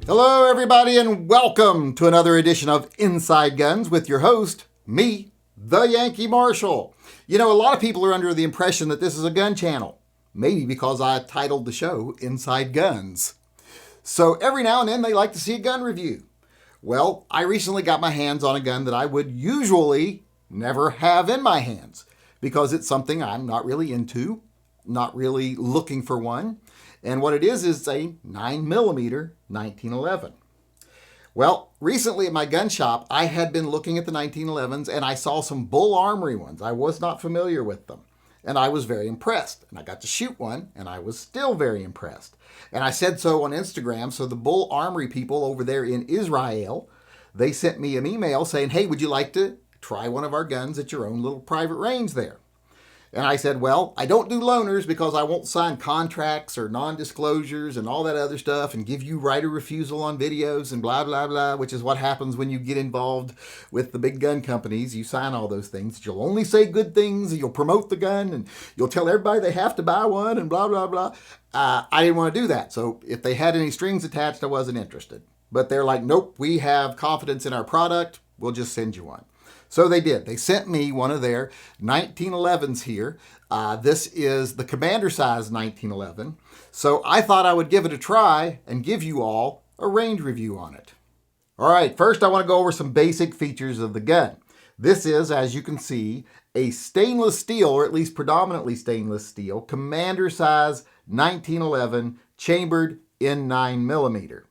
Hello, everybody, and welcome to another edition of Inside Guns with your host, me, the Yankee Marshal. You know, a lot of people are under the impression that this is a gun channel, maybe because I titled the show Inside Guns. So every now and then they like to see a gun review. Well, I recently got my hands on a gun that I would usually never have in my hands because it's something I'm not really into, not really looking for one. And what it is a 9mm 1911. Well, recently at my gun shop, I had been looking at the 1911s and I saw some BUL Armory ones. I was not familiar with them. And I was very impressed. And I got to shoot one and I was still very impressed. And I said so on Instagram. So the BUL Armory people over there in Israel, they sent me an email saying, hey, would you like to try one of our guns at your own little private range there? And I said, well, I don't do loaners because I won't sign contracts or non-disclosures and all that other stuff and give you right of refusal on videos and blah, blah, blah, which is what happens when you get involved with the big gun companies. You sign all those things. You'll only say good things. You'll promote the gun and you'll tell everybody they have to buy one and blah, blah, blah. I didn't want to do that. So if they had any strings attached, I wasn't interested. But they're like, nope, we have confidence in our product. We'll just send you one. So they did. They sent me one of their 1911s here. This is the commander size 1911. So I thought I would give it a try and give you all a range review on it. All right, first I want to go over some basic features of the gun. This is, as you can see, a stainless steel, or at least predominantly stainless steel, commander size 1911 chambered in 9mm.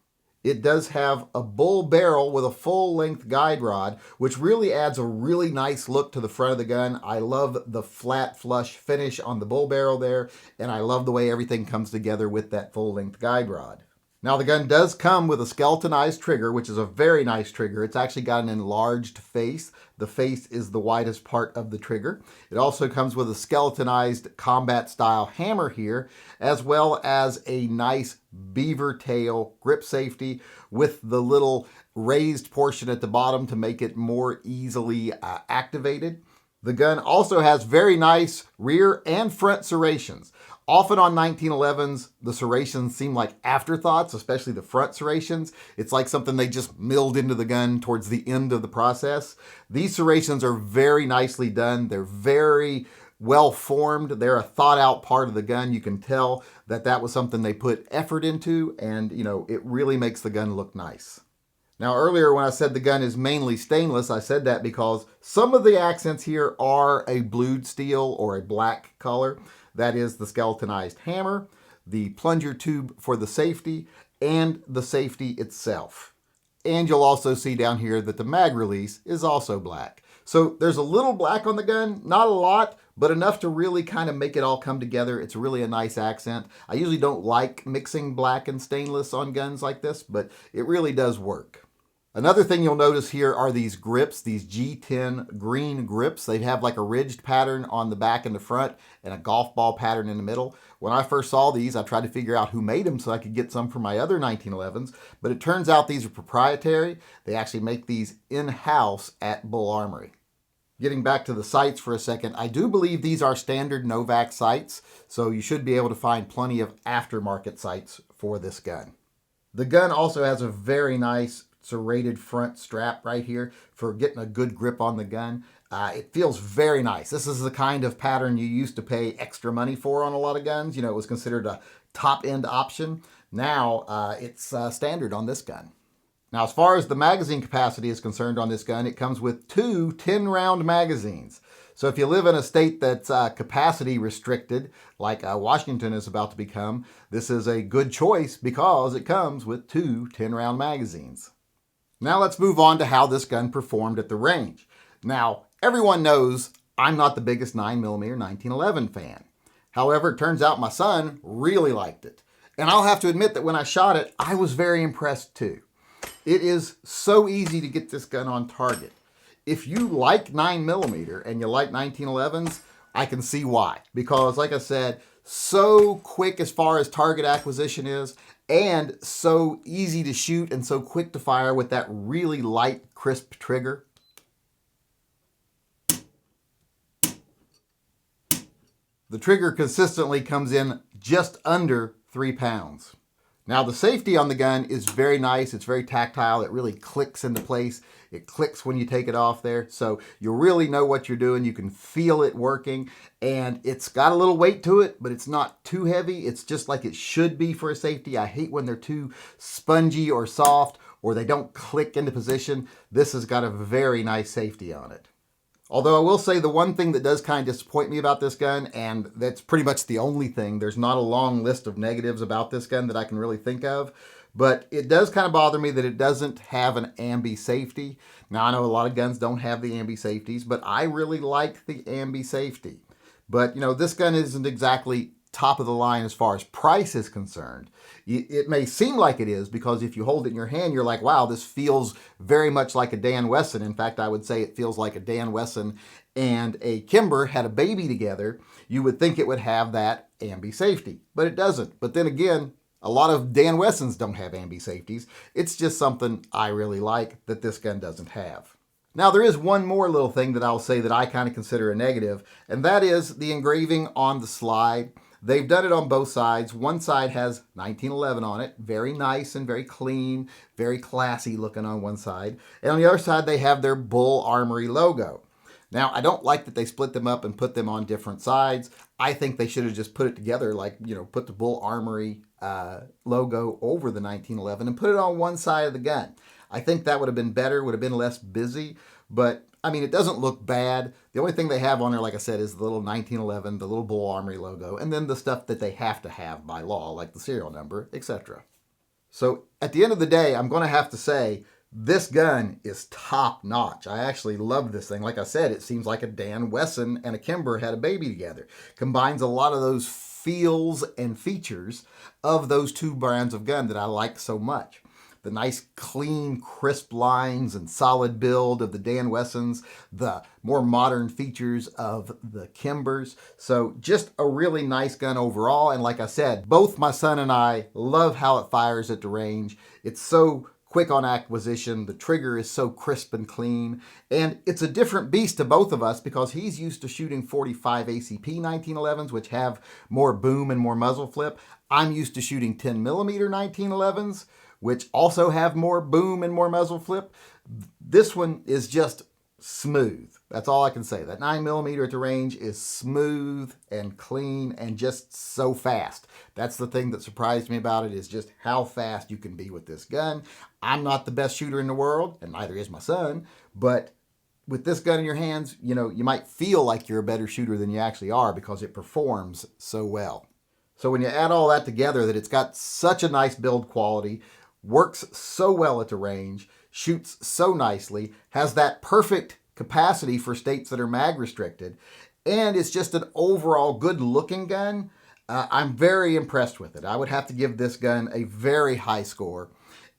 It does have a BUL barrel with a full-length guide rod, which really adds a really nice look to the front of the gun. I love the flat flush finish on the BUL barrel there, and I love the way everything comes together with that full-length guide rod. Now, the gun does come with a skeletonized trigger, which is a very nice trigger. It's actually got an enlarged face. The face is the widest part of the trigger. It also comes with a skeletonized combat-style hammer here, as well as a nice beaver tail grip safety with the little raised portion at the bottom to make it more easily activated. The gun also has very nice rear and front serrations. Often on 1911s, the serrations seem like afterthoughts, especially the front serrations. It's like something they just milled into the gun towards the end of the process. These serrations are very nicely done. They're very well formed. They're a thought out part of the gun. You can tell that that was something they put effort into, and it really makes the gun look nice. Now, earlier when I said the gun is mainly stainless, I said that because some of the accents here are a blued steel or a black color. That is the skeletonized hammer, the plunger tube for the safety, and the safety itself. And you'll also see down here that the mag release is also black. So there's a little black on the gun, not a lot, but enough to really kind of make it all come together. It's really a nice accent. I usually don't like mixing black and stainless on guns like this, but it really does work. Another thing you'll notice here are these grips, these G10 green grips. They have like a ridged pattern on the back and the front and a golf ball pattern in the middle. When I first saw these, I tried to figure out who made them so I could get some for my other 1911s, but it turns out these are proprietary. They actually make these in-house at BUL Armory. Getting back to the sights for a second, I do believe these are standard Novak sights, so you should be able to find plenty of aftermarket sights for this gun. The gun also has a very nice serrated front strap right here for getting a good grip on the gun. It feels very nice. This is the kind of pattern you used to pay extra money for on a lot of guns. It was considered a top-end option. Now it's standard on this gun. Now, as far as the magazine capacity is concerned on this gun, it comes with two 10-round magazines. So if you live in a state that's capacity restricted, like Washington is about to become, this is a good choice because it comes with two 10-round magazines. Now let's move on to how this gun performed at the range. Now, everyone knows I'm not the biggest 9mm 1911 fan. However, it turns out my son really liked it. And I'll have to admit that when I shot it, I was very impressed too. It is so easy to get this gun on target. If you like 9mm and you like 1911s, I can see why. Because like I said, so quick as far as target acquisition is, and so easy to shoot and so quick to fire with that really light, crisp trigger. The trigger consistently comes in just under 3 pounds. Now the safety on the gun is very nice. It's very tactile. It really clicks into place. It clicks when you take it off there. So you really know what you're doing. You can feel it working, and it's got a little weight to it, but it's not too heavy. It's just like it should be for a safety. I hate when they're too spongy or soft or they don't click into position. This has got a very nice safety on it. Although I will say the one thing that does kind of disappoint me about this gun, and that's pretty much the only thing, there's not a long list of negatives about this gun that I can really think of, but it does kind of bother me that it doesn't have an ambi safety. Now I know a lot of guns don't have the ambi safeties, but I really like the ambi safety. But this gun isn't exactly top of the line as far as price is concerned. It may seem like it is, because if you hold it in your hand, you're like, wow, this feels very much like a Dan Wesson. In fact, I would say it feels like a Dan Wesson and a Kimber had a baby together. You would think it would have that ambi safety, but it doesn't. But then again, a lot of Dan Wessons don't have ambi safeties. It's just something I really like that this gun doesn't have. Now, there is one more little thing that I'll say that I kind of consider a negative, and that is the engraving on the slide. They've done it on both sides. One side has 1911 on it, very nice and very clean, very classy looking on one side. And on the other side, they have their BUL Armory logo. Now, I don't like that they split them up and put them on different sides. I think they should have just put it together, like, put the BUL Armory logo over the 1911 and put it on one side of the gun. I think that would have been better, would have been less busy, but I mean, it doesn't look bad. The only thing they have on there, like I said, is the little 1911, the little BUL Armory logo, and then the stuff that they have to have by law, like the serial number, etc. So at the end of the day, I'm going to have to say this gun is top notch. I actually love this thing. Like I said, it seems like a Dan Wesson and a Kimber had a baby together. Combines a lot of those feels and features of those two brands of gun that I like so much. The nice, clean, crisp lines and solid build of the Dan Wessons, the more modern features of the Kimbers. So just a really nice gun overall. And like I said, both my son and I love how it fires at the range. It's so quick on acquisition. The trigger is so crisp and clean. And it's a different beast to both of us because he's used to shooting 45 ACP 1911s, which have more boom and more muzzle flip. I'm used to shooting 10 millimeter 1911s, which also have more boom and more muzzle flip. This one is just smooth. That's all I can say. That 9mm at the range is smooth and clean and just so fast. That's the thing that surprised me about it, is just how fast you can be with this gun. I'm not the best shooter in the world, and neither is my son, but with this gun in your hands, you might feel like you're a better shooter than you actually are because it performs so well. So when you add all that together, that it's got such a nice build quality, works so well at the range, shoots so nicely, has that perfect capacity for states that are mag restricted, and it's just an overall good looking gun. I'm very impressed with it. I would have to give this gun a very high score.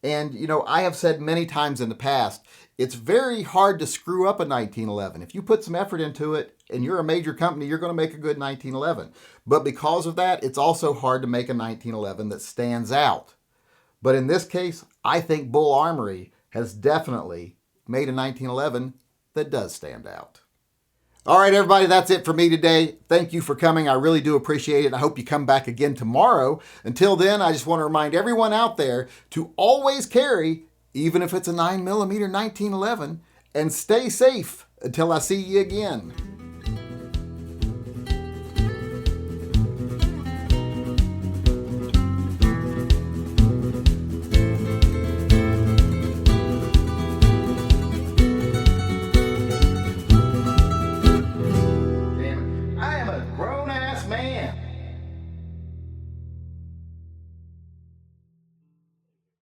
And I have said many times in the past, it's very hard to screw up a 1911. If you put some effort into it and you're a major company, you're going to make a good 1911. But because of that, it's also hard to make a 1911 that stands out. But in this case, I think BUL Armory has definitely made a 1911 that does stand out. All right, everybody, that's it for me today. Thank you for coming. I really do appreciate it. I hope you come back again tomorrow. Until then, I just want to remind everyone out there to always carry, even if it's a 9mm 1911, and stay safe until I see you again.